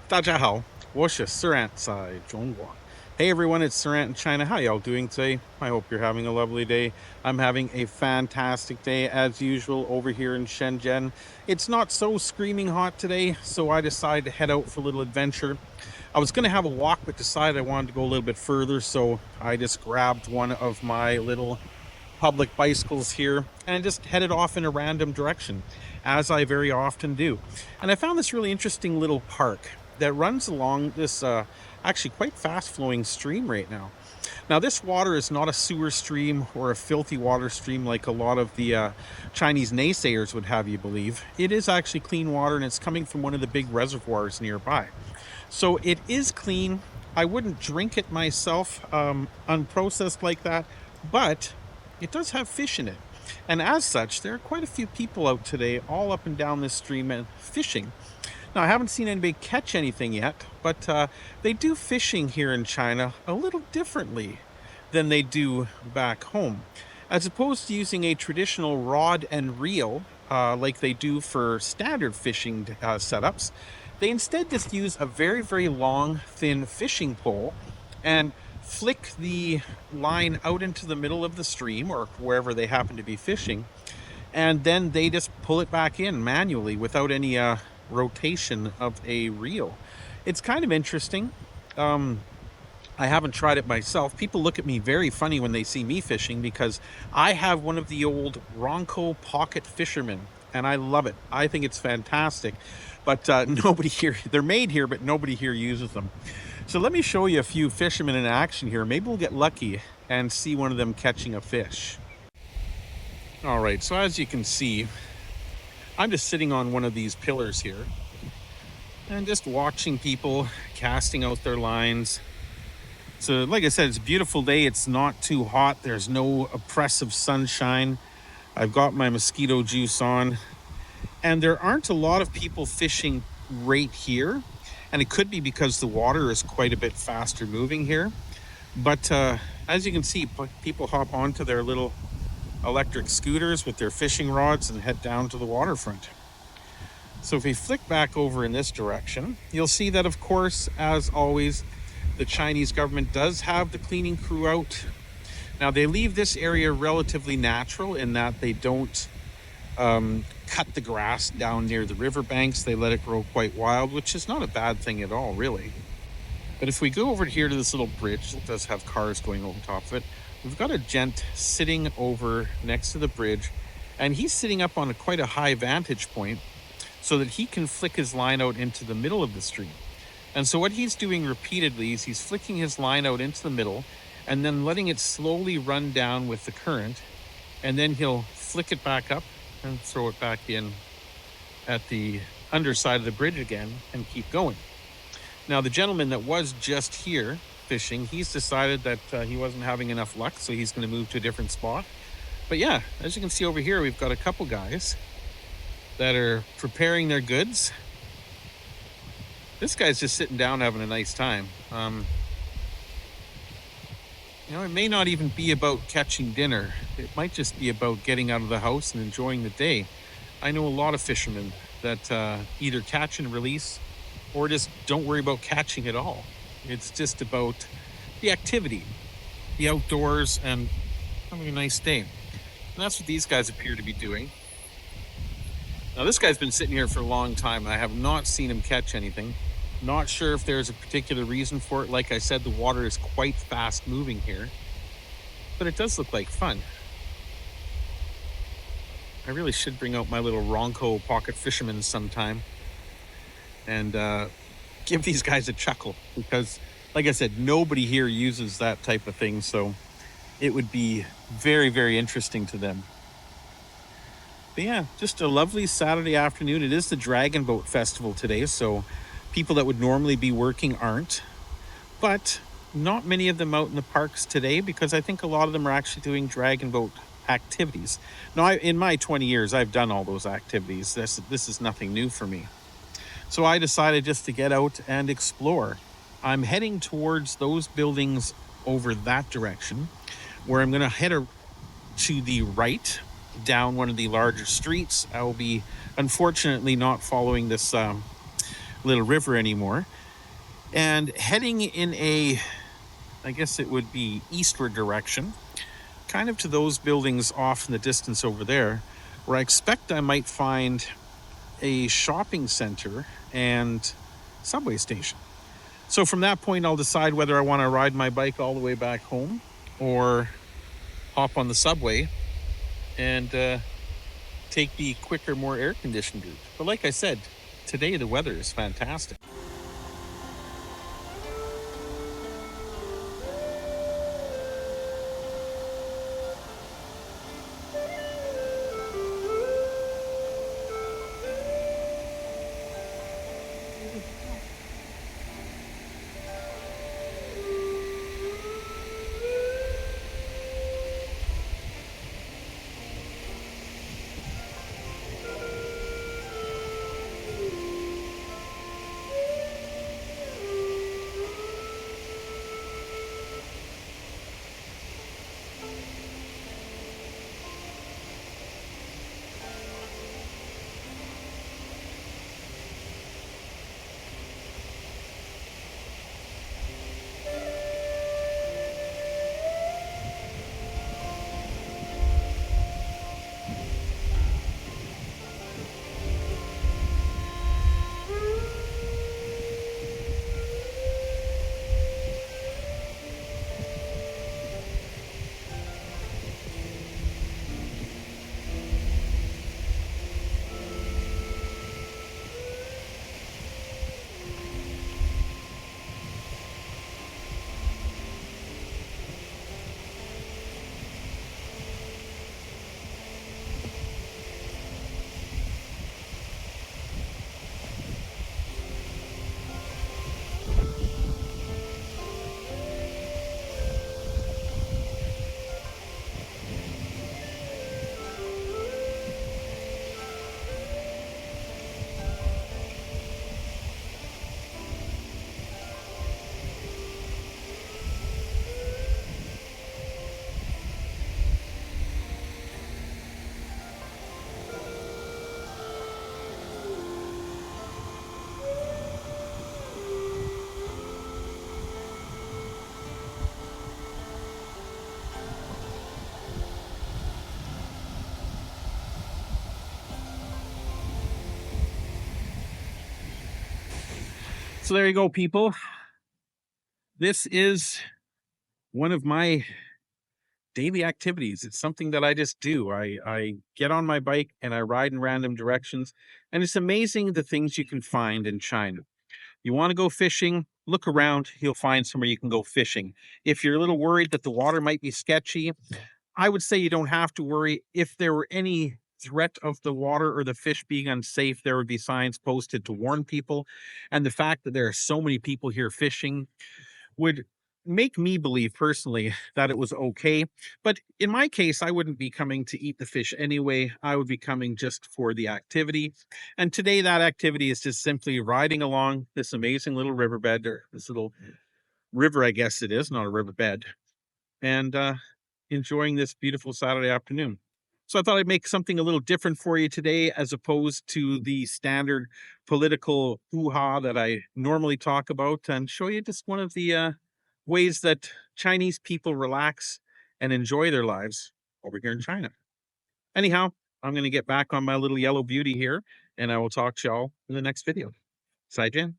大家好，我是 Sirant 在中国. Hey everyone, it's Sirant in China. How y'all doing today? I hope you're having a lovely day. I'm having a fantastic day as usual over here in Shenzhen. It's not so screaming hot today, so I decided to head out for a little adventure. I was going to have a walk, but decided I wanted to go a little bit further, so I just grabbed one of my little public bicycles here and just headed off in a random direction, as I very often do. And I found this really interesting little park that runs along this actually quite fast flowing stream right now. Now, this water is not a sewer stream or a filthy water stream like a lot of the Chinese naysayers would have you believe. It is actually clean water, and it's coming from one of the big reservoirs nearby. So it is clean. I wouldn't drink it myself unprocessed like that, but it does have fish in it. And as such, there are quite a few people out today all up and down this stream and fishing. Now, I haven't seen anybody catch anything yet, but they do fishing here in China a little differently than they do back home. As opposed to using a traditional rod and reel like they do for standard fishing setups, they instead just use a very, very long, thin fishing pole and flick the line out into the middle of the stream or wherever they happen to be fishing, and then they just pull it back in manually without any rotation of a reel. It's kind of interesting. I haven't tried it myself. People look at me very funny when they see me fishing because I have one of the old Ronco pocket fishermen, and I love it. I think it's fantastic, but nobody here, they're made here, but nobody here uses them. So let me show you a few fishermen in action here. Maybe we'll get lucky and see one of them catching a fish. All right, so as you can see, I'm just sitting on one of these pillars here and just watching people casting out their lines. So like I said, it's a beautiful day. It's not too hot. There's no oppressive sunshine. I've got my mosquito juice on, and there aren't a lot of people fishing right here. And it could be because the water is quite a bit faster moving here. But as you can see, people hop onto their little electric scooters with their fishing rods and head down to the waterfront. So if we flick back over in this direction, you'll see that, of course, as always, the Chinese government does have the cleaning crew out. Now, they leave this area relatively natural in that they don't cut the grass down near the riverbanks. They let it grow quite wild, which is not a bad thing at all, really. But if we go over here to this little bridge that does have cars going over top of it, we've got a gent sitting over next to the bridge, and he's sitting up on quite a high vantage point so that he can flick his line out into the middle of the stream. And so what he's doing repeatedly is he's flicking his line out into the middle and then letting it slowly run down with the current, and then he'll flick it back up and throw it back in at the underside of the bridge again and keep going. Now, the gentleman that was just here fishing, he's decided that he wasn't having enough luck, so he's going to move to a different spot. But yeah, as you can see over here, we've got a couple guys that are preparing their goods. This guy's just sitting down having a nice time. It may not even be about catching dinner. It might just be about getting out of the house and enjoying the day. I know a lot of fishermen that either catch and release or just don't worry about catching at all. It's just about the activity, the outdoors, and having a nice day. And that's what these guys appear to be doing. Now, this guy's been sitting here for a long time, and I have not seen him catch anything. Not sure if there's a particular reason for it. Like I said, the water is quite fast moving here, but it does look like fun. I really should bring out my little Ronco pocket fisherman sometime and give these guys a chuckle, because like I said, nobody here uses that type of thing, so it would be very, very interesting to them. But yeah, just a lovely Saturday afternoon. It is the Dragon Boat Festival today, so people that would normally be working aren't, but not many of them out in the parks today, because I think a lot of them are actually doing dragon boat activities. Now, in my 20 years, I've done all those activities. This is nothing new for me. So I decided just to get out and explore. I'm heading towards those buildings over that direction, where I'm going to head to the right down one of the larger streets. I will be unfortunately not following this little river anymore, and heading in a, I guess it would be eastward direction, kind of to those buildings off in the distance over there, where I expect I might find a shopping center and subway station. So from that point, I'll decide whether I want to ride my bike all the way back home or hop on the subway and take the quicker, more air conditioned route. But like I said, today the weather is fantastic. So there you go, people. This is one of my daily activities. It's something that I just do. I get on my bike and I ride in random directions. And it's amazing the things you can find in China. You want to go fishing, look around, you'll find somewhere you can go fishing. If you're a little worried that the water might be sketchy, I would say you don't have to worry. If there were any threat of the water or the fish being unsafe, there would be signs posted to warn people. And the fact that there are so many people here fishing would make me believe personally that it was okay. But in my case, I wouldn't be coming to eat the fish anyway. I would be coming just for the activity. And today, that activity is just simply riding along this amazing little riverbed, or this little river, I guess it is, not a riverbed, and enjoying this beautiful Saturday afternoon. So I thought I'd make something a little different for you today, as opposed to the standard political hoo-ha that I normally talk about, and show you just one of the ways that Chinese people relax and enjoy their lives over here in China. Anyhow, I'm going to get back on my little yellow beauty here, and I will talk to y'all in the next video. Sai Jen.